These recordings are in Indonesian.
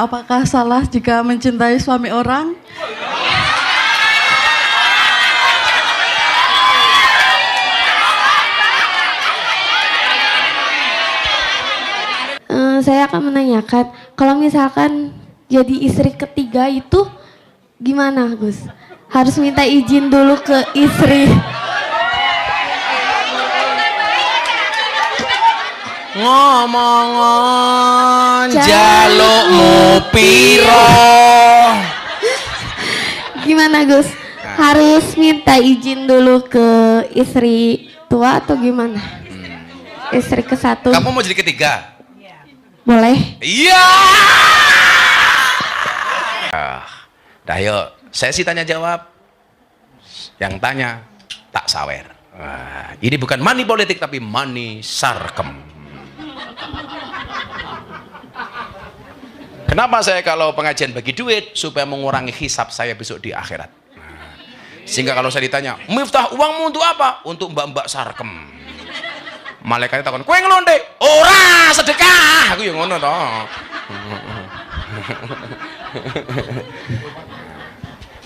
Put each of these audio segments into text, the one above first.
apakah salah jika mencintai suami orang? Saya akan menanyakan, kalau misalkan jadi istri ketiga itu gimana, Gus? Harus minta izin dulu ke istri. Ngomongan jalukmu piro. Gimana, Gus? Harus minta izin dulu ke istri tua atau gimana? Istri ke satu. Kamu mau jadi ketiga? Boleh? Iya. Dah yuk, sesi tanya jawab. Yang tanya tak sawer. Ini bukan money politik tapi money sarkem. Kenapa saya kalau pengajian bagi duit? Supaya mengurangi hisab saya besok di akhirat. Sehingga kalau saya ditanya, Miftah, uangmu untuk apa? Untuk mbak-mbak sarkem. Malaikatnya takon, kowe ngelonde? Ora, sedekah. Aku yang ngono toh.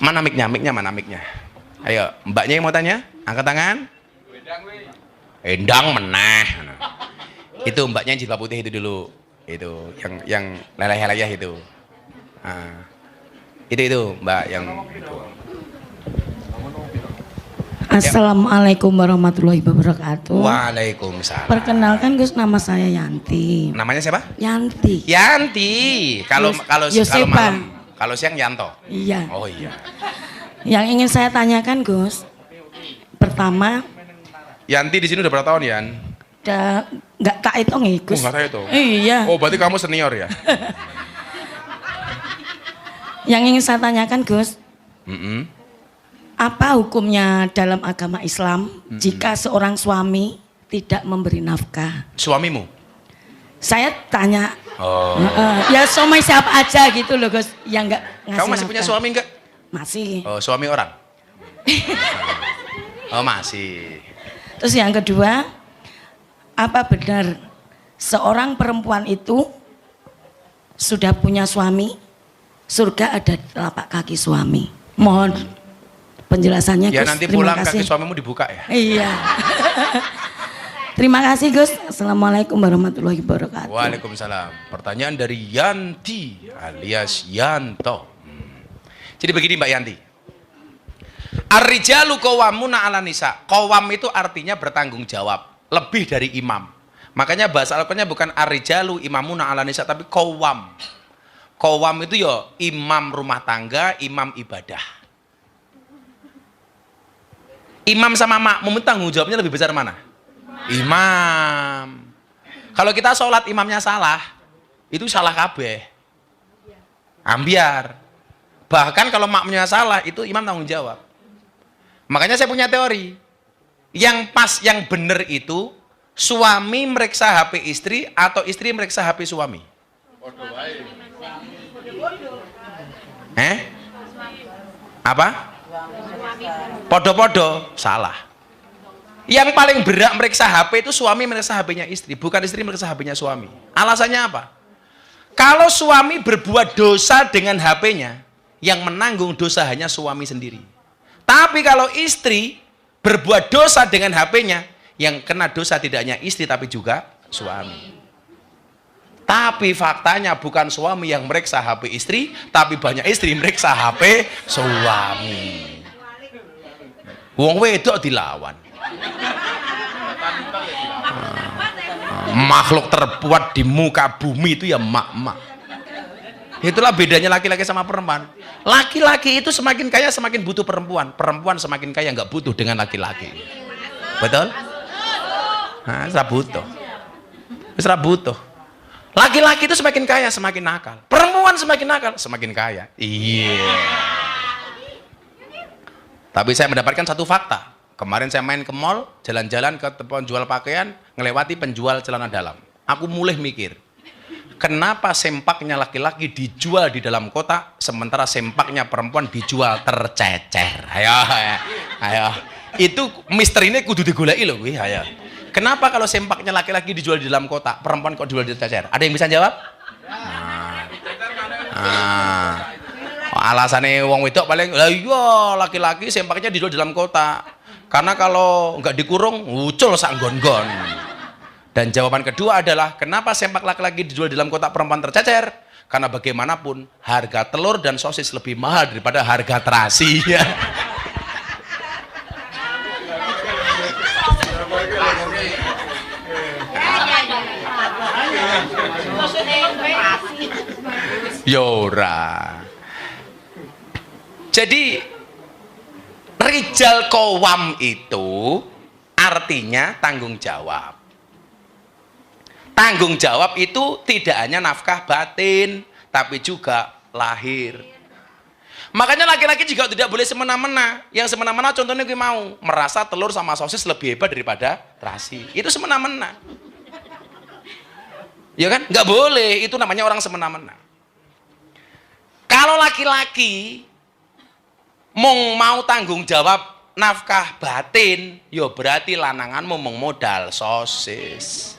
Mana miknya? Mana miknya? Ayo, mbaknya yang mau tanya, angkat tangan. Endang meneh. Itu mbaknya yang jilbab putih itu dulu. Itu yang leleh-leleh itu. Itu mbak yang itu. Assalamualaikum warahmatullahi wabarakatuh. Waalaikumsalam. Perkenalkan Gus, nama saya Yanti. Namanya siapa? Yanti. Yanti. Kalau malam, kalau siang Yanto. Iya. Oh iya. Yang ingin saya tanyakan Gus, pertama. Yanti di sini udah berapa tahun Yan? Nggak tak hitung ya Gus. Oh nggak tahu itu. Iya. Oh berarti kamu senior ya? Yang ingin saya tanyakan Gus. Apa hukumnya dalam agama Islam jika seorang suami tidak memberi nafkah? Suamimu? Saya tanya, ya suami siapa aja gitu loh Gus, yang nggak ngasih. Kamu masih nafkah. punya suami nggak? Masih. Oh suami orang? Oh masih. Terus yang kedua, apa benar seorang perempuan itu sudah punya suami, surga ada telapak kaki suami? Mohon penjelasannya Ya Gus. nanti Terima pulang kasih. kaki suamimu dibuka ya. Iya. Terima kasih Gus. Assalamualaikum warahmatullahi wabarakatuh. Waalaikumsalam. Pertanyaan dari Yanti alias Yanto. Jadi begini Mbak Yanti. Ar-rijalu qawwamuna 'alan nisa. Qawwam itu artinya bertanggung jawab, lebih dari imam. Makanya bahasa Al-Qur'annya bukan ar-rijalu imamuna 'alan nisa tapi qawwam. Qawwam itu ya imam rumah tangga, imam ibadah. Imam sama makmum tanggung jawabnya lebih besar mana? Imam. Kalau kita sholat imamnya salah, itu salah kabeh. Ambiar. Bahkan kalau makmumnya salah, itu imam tanggung jawab. Makanya saya punya teori. Yang pas, yang benar itu, suami meriksa HP istri atau istri meriksa HP suami? Apa? Podo-podo, salah. Yang paling berat meriksa HP itu suami meriksa HP-nya istri, bukan istri meriksa HP-nya suami. Alasannya apa? Kalau suami berbuat dosa dengan HP-nya, yang menanggung dosa hanya suami sendiri. Tapi kalau istri berbuat dosa dengan HP-nya, yang kena dosa tidak hanya istri tapi juga suami. Tapi faktanya bukan suami yang meriksa HP istri, tapi banyak istri meriksa HP suami. Wong wedok dilawan. Makhluk terkuat di muka bumi itu ya mak-mak. Itulah bedanya laki-laki sama perempuan. Laki-laki itu semakin kaya semakin butuh perempuan. Perempuan semakin kaya nggak butuh dengan laki-laki. Betul? Nah, Isra butuh. Laki-laki itu semakin kaya semakin nakal. Perempuan semakin nakal semakin kaya. Iya. Tapi saya mendapatkan satu fakta. Kemarin saya main ke mall, jalan-jalan ke penjual pakaian, ngelewati penjual celana dalam. Aku mulai mikir, kenapa sempaknya laki-laki dijual di dalam kotak, sementara sempaknya perempuan dijual tercecer. Ayo. Itu misteri ini kudu digoleki loh, ayo. Kenapa kalau sempaknya laki-laki dijual di dalam kotak, perempuan kok dijual tercecer? Ada yang bisa jawab? Alasannya wong wedok paling, lah iya laki-laki sempaknya dijual dalam kota. Karena kalau nggak dikurung, ucul sak nggon-nggon. Dan jawaban kedua adalah, kenapa sempak laki-laki dijual dalam kota, perempuan tercecer? Karena bagaimanapun harga telur dan sosis lebih mahal daripada harga terasi. Ya. Yora. Jadi rijal qawwam itu artinya tanggung jawab. Tanggung jawab itu tidak hanya nafkah batin, tapi juga lahir. Makanya laki-laki juga tidak boleh semena-mena. Yang semena-mena contohnya gue mau merasa telur sama sosis lebih hebat daripada terasi. Itu semena-mena. Ya kan? Nggak boleh. Itu namanya orang semena-mena. Kalau laki-laki mau tanggung jawab nafkah batin, yo berarti lananganmu modal sosis.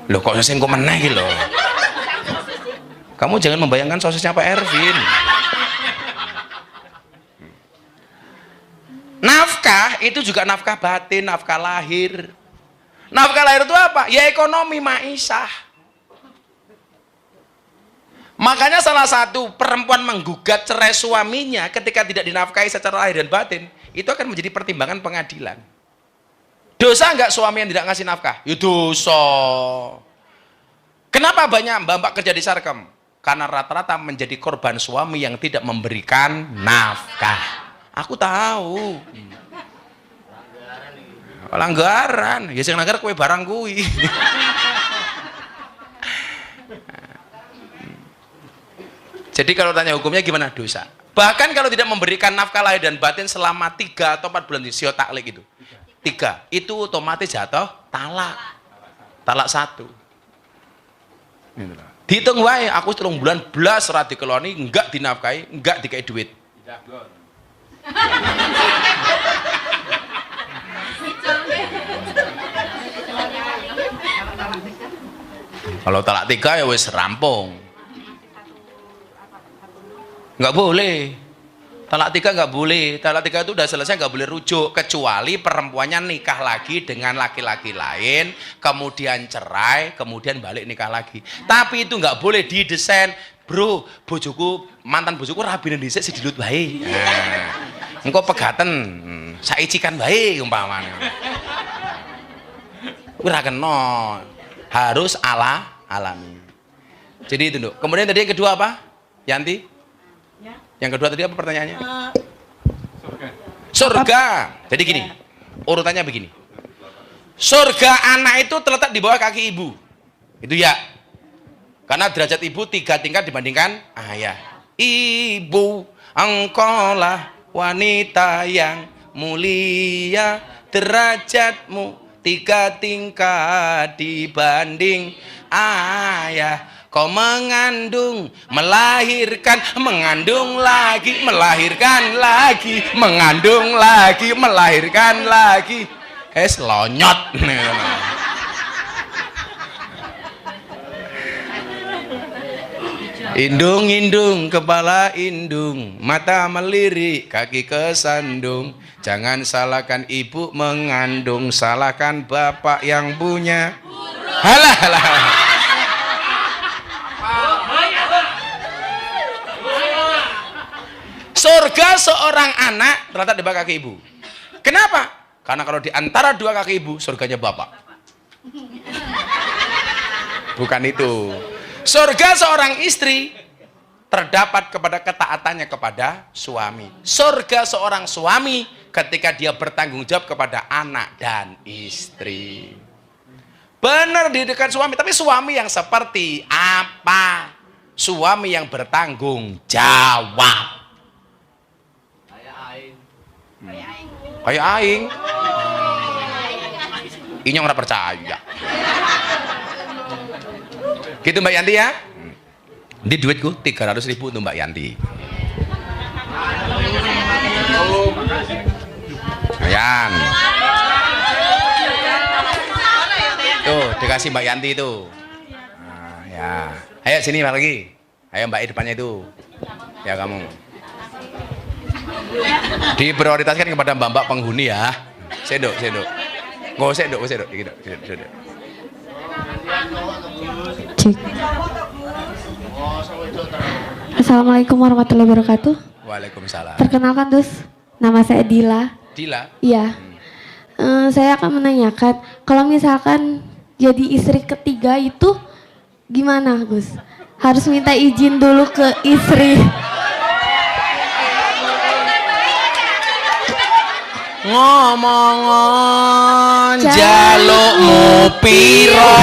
Loh kok sosis kok meneh iki lho. Kamu jangan membayangkan sosisnya Pak Ervin. Nafkah itu juga nafkah batin, nafkah lahir. Nafkah lahir itu apa? Ya ekonomi maisha. Makanya salah satu perempuan menggugat cerai suaminya ketika tidak dinafkahi secara lahir dan batin, itu akan menjadi pertimbangan pengadilan. Dosa enggak suami yang tidak ngasih nafkah? Ya dosa. Kenapa banyak mbak-mbak kerja di Sarkem? Karena rata-rata menjadi korban suami yang tidak memberikan nafkah. Aku tahu. Pelanggaran. Ya sing nanggar kowe barang kuwi. Jadi kalau tanya hukumnya gimana? Dosa. Bahkan kalau tidak memberikan nafkah lahir dan batin selama 3 atau 4 bulan di sio taklik itu. 3, itu otomatis jatuh talak. Talak 1. Dihitung wae, aku 3 bulan blas ora dikeloni, enggak dinafkahi, enggak dikai duit. Kalau talak 3 ya wis rampung. Nggak boleh. Talak 3 nggak boleh. Talak 3 itu udah selesai, nggak boleh rujuk, kecuali perempuannya nikah lagi dengan laki-laki lain, kemudian cerai, kemudian balik nikah lagi. Tapi itu nggak boleh didesain, bro, bojoku, mantan bojoku rabine dhisik sidilut wae. Nah, engko pegaten, saicikan wae umpamane. Ora kena. Harus alami. Jadi itu, Nduk. Kemudian tadi yang kedua apa? Yanti? Yang kedua tadi apa pertanyaannya? Surga. Jadi gini, urutannya begini. Surga anak itu terletak di bawah kaki ibu. Itu ya. Karena derajat ibu 3 tingkat dibandingkan ayah. Ibu, engkaulah wanita yang mulia, derajatmu 3 tingkat dibanding ayah. Kau mengandung, melahirkan, mengandung lagi, melahirkan lagi, mengandung lagi, melahirkan lagi. Lonyot. Indung-indung, kepala indung, mata melirik, kaki kesandung. Jangan salahkan ibu mengandung, salahkan bapak yang punya. Halah. Surga seorang anak terletak di bawah kaki ibu. Kenapa? Karena kalau di antara 2 kaki ibu, surganya bapak. Bukan itu. Surga seorang istri terdapat kepada ketaatannya kepada suami. Surga seorang suami ketika dia bertanggung jawab kepada anak dan istri. Benar di dekat suami, tapi suami yang seperti apa? Suami yang bertanggung jawab. Kayak aing. Inyong ora percaya. Gitu Mbak Yanti ya. Di duitku 300.000 untuk Mbak Yanti. Ayan. dikasih Mbak Yanti itu. Nah, ya. Ayo sini lagi. Ayo Mbak depannya itu. Ya kamu. Diprioritaskan kepada mbak-mbak penghuni ya. Sedok. Go sedok. Gitu. Cek. Assalamualaikum warahmatullahi wabarakatuh. Waalaikumsalam. Perkenalkan Dus, nama saya Dila. Dila. Iya. Saya akan menanyakan, kalau misalkan jadi istri ketiga itu gimana Gus? Harus minta izin dulu ke istri. Ngomong jalukmu piro.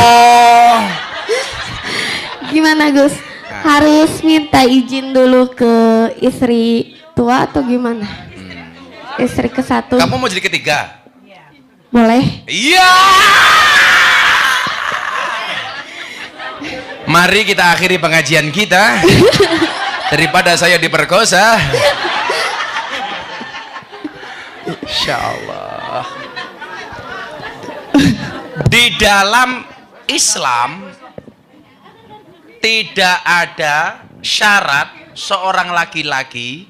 Gimana Gus? Harus minta izin dulu ke istri tua atau gimana? Istri ke satu. Kamu mau jadi ketiga? Boleh? Iya. Mari kita akhiri pengajian kita daripada saya diperkosa. Insya Allah. Di dalam Islam tidak ada syarat seorang laki-laki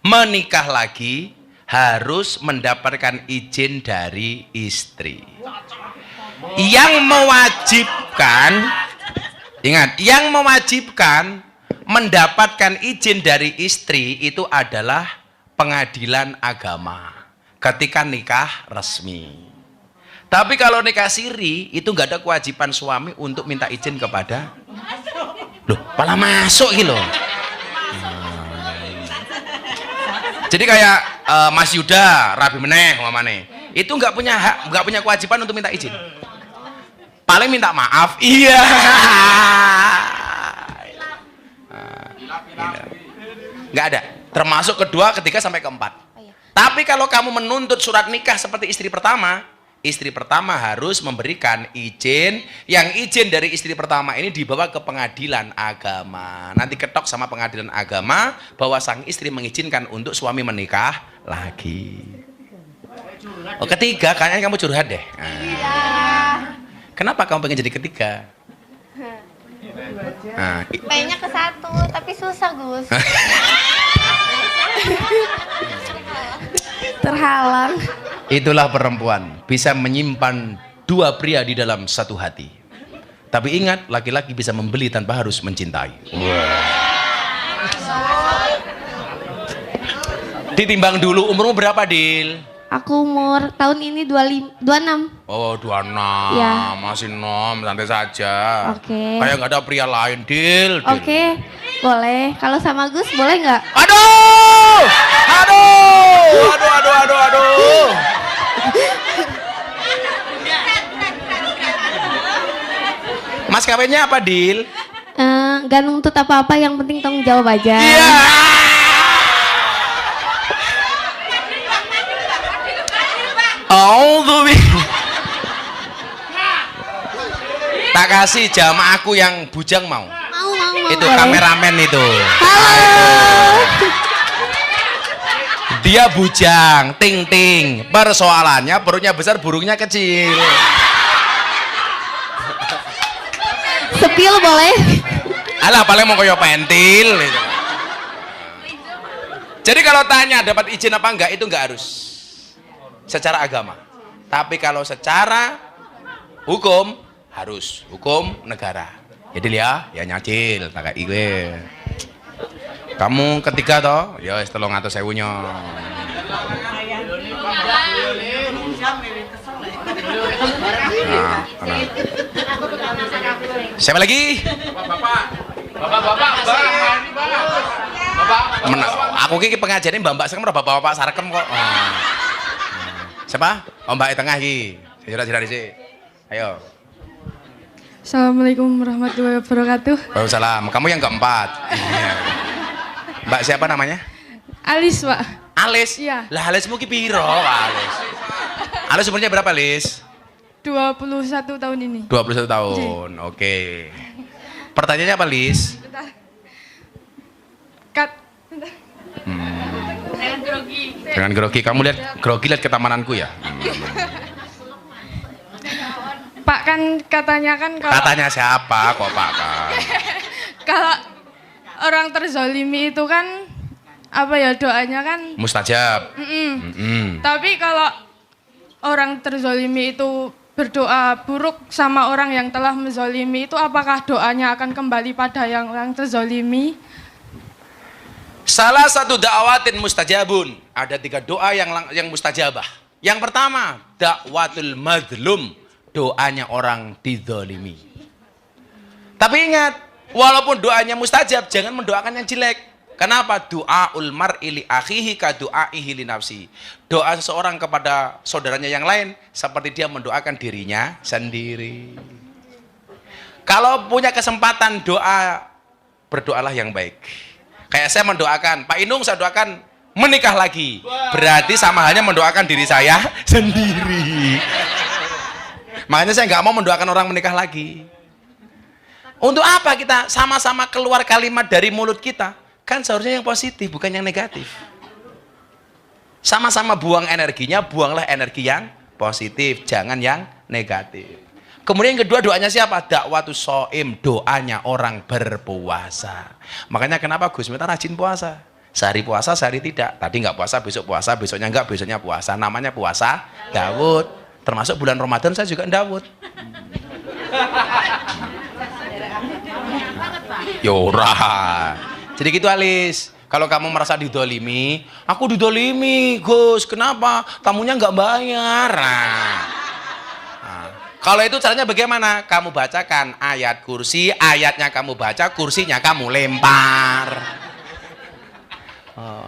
menikah lagi harus mendapatkan izin dari istri. Yang mewajibkan, ingat, yang mewajibkan mendapatkan izin dari istri itu adalah pengadilan agama ketika nikah resmi. Tapi kalau nikah siri itu nggak ada kewajiban suami untuk minta izin kepada. Loh, malah masuk gitu loh. Jadi kayak Mas Yuda, Rabi Meneh, mamane, itu nggak punya hak, nggak punya kewajiban untuk minta izin. Paling minta maaf, iya. Nggak ada. Termasuk kedua, ketiga sampai keempat. Tapi kalau kamu menuntut surat nikah seperti istri pertama harus memberikan izin. Yang izin dari istri pertama ini dibawa ke pengadilan agama. Nanti ketok sama pengadilan agama bahwa sang istri mengizinkan untuk suami menikah lagi. Oh, ketiga, kayaknya kamu curhat deh. Kenapa kamu pengen jadi ketiga? Pengennya ke satu, tapi susah Gus. Terhalang. Itulah perempuan, bisa menyimpan dua pria di dalam satu hati. Tapi ingat, laki-laki bisa membeli tanpa harus mencintai. Ditimbang dulu, umurmu berapa, Dil? Aku umur tahun ini 26. Oh, 26. Ya. Masih nom, santai saja. Oke. Kayak nggak ada pria lain, Dil. Oke, boleh. Kalau sama Gus boleh nggak? Aduh! Mas kawinnya apa, Dil? Gak nuntut apa-apa, yang penting tanggung jawab aja. Iya. Tak kasih jamaahku yang bujang mau. Mau. Itu boleh. kameramen itu. Halo. Dia bujang, ting. Persoalannya perutnya besar, burungnya kecil. Sepil boleh? Alah, paling mau koyo pentil gitu. Jadi kalau tanya dapat izin apa enggak, itu enggak harus secara agama. Tapi kalau secara hukum harus, hukum negara. Jadi ya nyacil tak kayak gue. Kamu ketiga toh, ya wis 300.000 nya. Nah. Siapa lagi? Bapak. Aku ki pengajian Mbak sekarang bapak sarkem kok. Siapa? Mbak di tengah ki. Sira-sira dhisik. Ayo. Assalamualaikum warahmatullahi wabarakatuh. Waalaikumsalam. Kamu yang keempat. Iya. Mbak siapa namanya? Alis, Pak. Alis? Iya. Lah Alismu ki piro, Alis? Alis umurnya berapa, Lis? 21 tahun ini. 21 tahun. Oke. Pertanyaannya apa, Lis? Kat. Dengan grogi. Kamu lihat grogi, lihat ketamananku ya. Pak, Kan katanya kan kalau Katanya siapa kok Pak Kang? kalau orang terzolimi itu kan apa ya doanya kan. Mustajab. Tapi kalau orang terzolimi itu berdoa buruk sama orang yang telah menzolimi itu apakah doanya akan kembali pada yang orang terzolimi? Salah satu da'watin mustajabun. Ada 3 doa yang mustajabah. Yang pertama, da'watul madlum. Doanya orang dizolimi. Tapi ingat, walaupun doanya mustajab, jangan mendoakan yang jelek. Kenapa? Doaul mar'i li akhihi ka doaihi li nafsi. Doa seseorang kepada saudaranya yang lain seperti dia mendoakan dirinya sendiri. Kalau punya kesempatan doa, berdoalah yang baik. Kayak saya mendoakan, Pak Inung saya doakan menikah lagi. Berarti sama halnya mendoakan diri saya sendiri. Makanya saya nggak mau mendoakan orang menikah lagi. Untuk apa kita sama-sama keluar kalimat dari mulut kita? Kan seharusnya yang positif, bukan yang negatif. Sama-sama buang energinya, buanglah energi yang positif, jangan yang negatif. Kemudian yang kedua doanya siapa? Dakwatus shaim, doanya orang berpuasa. Makanya kenapa Gus Miftah rajin puasa? Sehari puasa, sehari tidak. Tadi nggak puasa, besoknya nggak, besoknya puasa. Namanya puasa Daud. Termasuk bulan Ramadan saya juga Daud. Yora. Jadi gitu Alis. Kalau kamu merasa didolimi, aku didolimi, Gus. Kenapa? Tamunya nggak bayar. Nah, kalau itu caranya bagaimana? Kamu bacakan ayat kursi, ayatnya kamu baca, kursinya kamu lempar.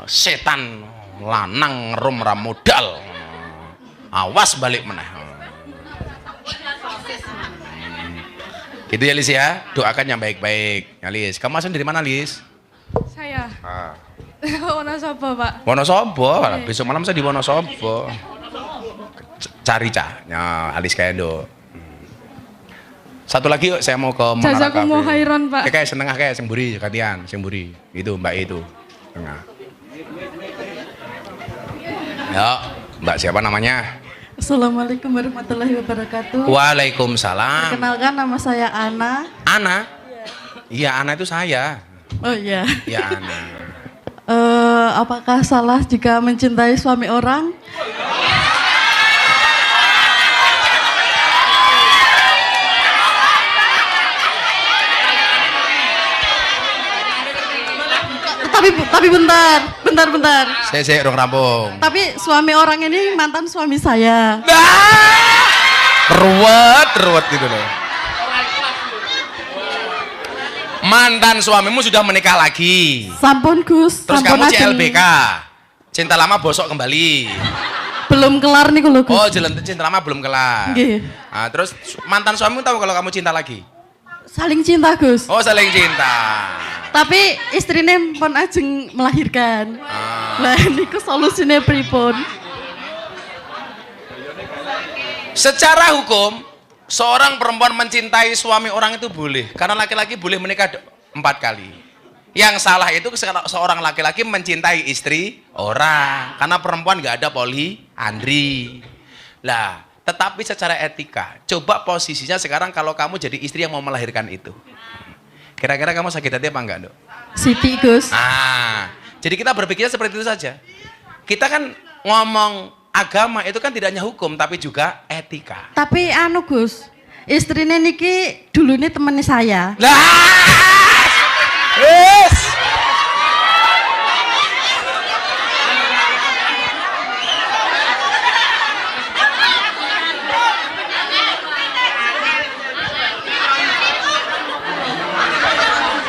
Setan lanang rum ramodal. Awas balik meneh. Gitu ya Lis ya, doakan yang baik-baik. Ya Lis, kamu asal dari mana Lis? Saya. Wonosobo Pak. Wonosobo, besok malam saya di Wonosobo. Cari cah, ya Alis Kendo. Satu lagi yuk, saya mau ke Menara Jazakumullah Cafe. khairan Pak. Kayak seneng kayak sing mburi gantian, sing mburi. Itu Mbak itu. Tengah. Ya, Mbak siapa namanya? Assalamualaikum warahmatullahi wabarakatuh. Waalaikumsalam. Perkenalkan nama saya Ana. Ana? Iya, Ana itu saya. Oh iya. Iya, Ana. Apakah salah jika mencintai suami orang? Tapi bentar. Saya rong rampung. Tapi suami orang ini mantan suami saya. Ruwet gitu loh. Mantan suamimu sudah menikah lagi. Sampun Gus. Terus sampun kamu ajeng. CLBK. Cinta lama bosok kembali. Belum kelar nih lho Gus. Oh, jalan cinta lama belum kelar. Nggih. Nah, terus mantan suamimu tahu kalau kamu cinta lagi? Saling cinta Gus. Oh, saling cinta. Tapi istrinya pun ajeng melahirkan. Lah niku solusine pripun? Secara hukum, seorang perempuan mencintai suami orang itu boleh. Karena laki-laki boleh menikah 4 kali. Yang salah itu seorang laki-laki mencintai istri orang. Karena perempuan nggak ada poliandri. Lah, tetapi secara etika, coba posisinya sekarang kalau kamu jadi istri yang mau melahirkan itu. Kira-kira kamu sakit hati apa enggak, Dok? Siti Gus. Jadi kita berpikir seperti itu saja. Kita kan ngomong agama itu kan tidak hanya hukum tapi juga etika. Tapi anu Gus, istrinya niki dulunya temennya saya. Lah. Yes.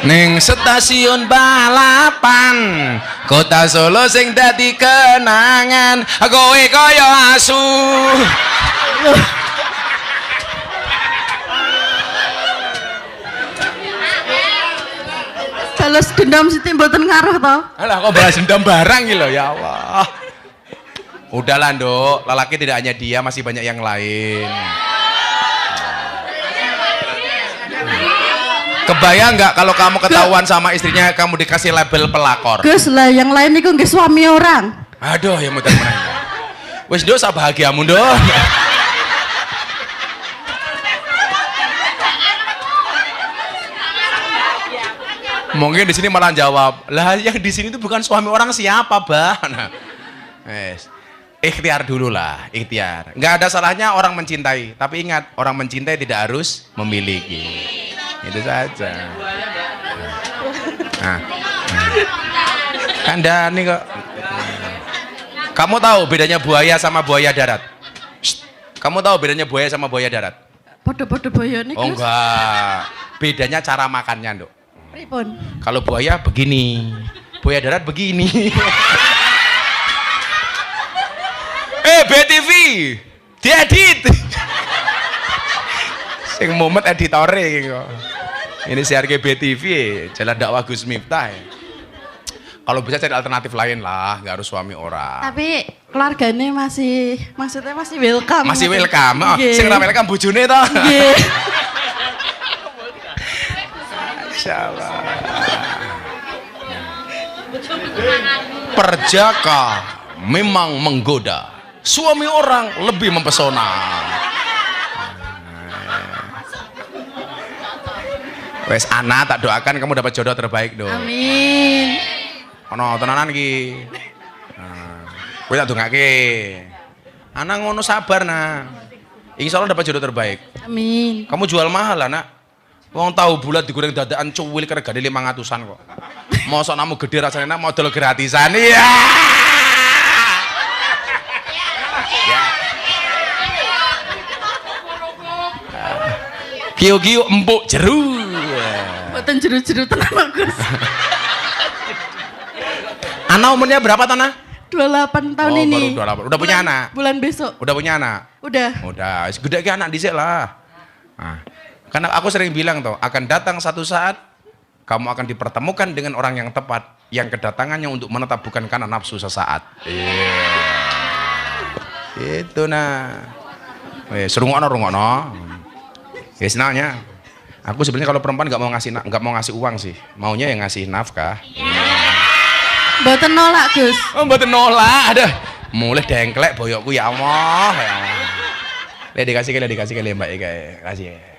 Ning stasiun balapan Kota Solo sing dadi kenangan kowe kaya asu. Balas dendam Siti mboten ngaruh to. Alah kok balas dendam barang iki lho, ya Allah. Udahlah, Nduk, lelaki tidak hanya dia, masih banyak yang lain. Kebayang nggak kalau kamu ketahuan sama istrinya kamu dikasih label pelakor? Gus lah yang lain niku nggih suami orang. Aduh, ya mudah menang. Wis Nduk, sak bahagiamu, Nduk. Mungkin di sini malah jawab, lah yang di sini itu bukan suami orang siapa, bah? Nah, ikhtiar dulu lah, ikhtiar. Nggak ada salahnya orang mencintai, tapi ingat orang mencintai tidak harus memiliki. Itu saja. Nah, kandani kok. Kamu tahu bedanya buaya sama buaya darat? Shh. Kamu tahu bedanya buaya sama buaya darat? Podo-podo boyone, Oh Gus. enggak. Bedanya cara makannya, Nduk. Pripun? Kalau buaya begini, buaya darat begini. BTV, diedit. Sing mumet editore iki kok. Ini siarke BTV, jalan dakwah Gus Miftah. Kalau bisa cari alternatif lain lah, nggak harus suami orang. Tapi keluarganya maksudnya masih welcome. Masih welcome. Oh, Nggih. sing ora welcome bojone to. Nggih. Insyaallah. Perjaka memang menggoda. Suami orang lebih mempesona. Wes Ana, tak doakan kamu dapat jodoh terbaik dong. Amin. Ono tenanan iki. Kowe tak dongake. Ana ngono sabar nah. Insyaallah dapat jodoh terbaik. Amin. Kamu jual mahal lah nak. Wong tahu bulat digoreng dadakan cuwil regane 500-an kok. Mosok namu gede rasane nak modal gratisan. Iya. Ya. Kio-kio empuk jeru. Boten jeru-jeru tenan Gus. Ana umurnya berapa tanah? 28 tahun Oh, ini. baru 28. Udah punya anak? Bulan besok. Udah punya anak? Udah. Udah, gede ke anak dhisik lah. Nah, karena aku sering bilang toh, akan datang satu saat kamu akan dipertemukan dengan orang yang tepat, yang kedatangannya untuk menetap bukan karena nafsu sesaat. Iya. Itu nah. Rungokno. Wis nanya. Aku sebenarnya kalau perempuan nggak mau ngasih uang sih, maunya yang ngasih nafkah. Boten nolak Gus. Oh, mboten nolak. Aduh, mulai dengklek boyokku ya Allah. Ya Allah. Dikasih ke Mbak Ika, kasih.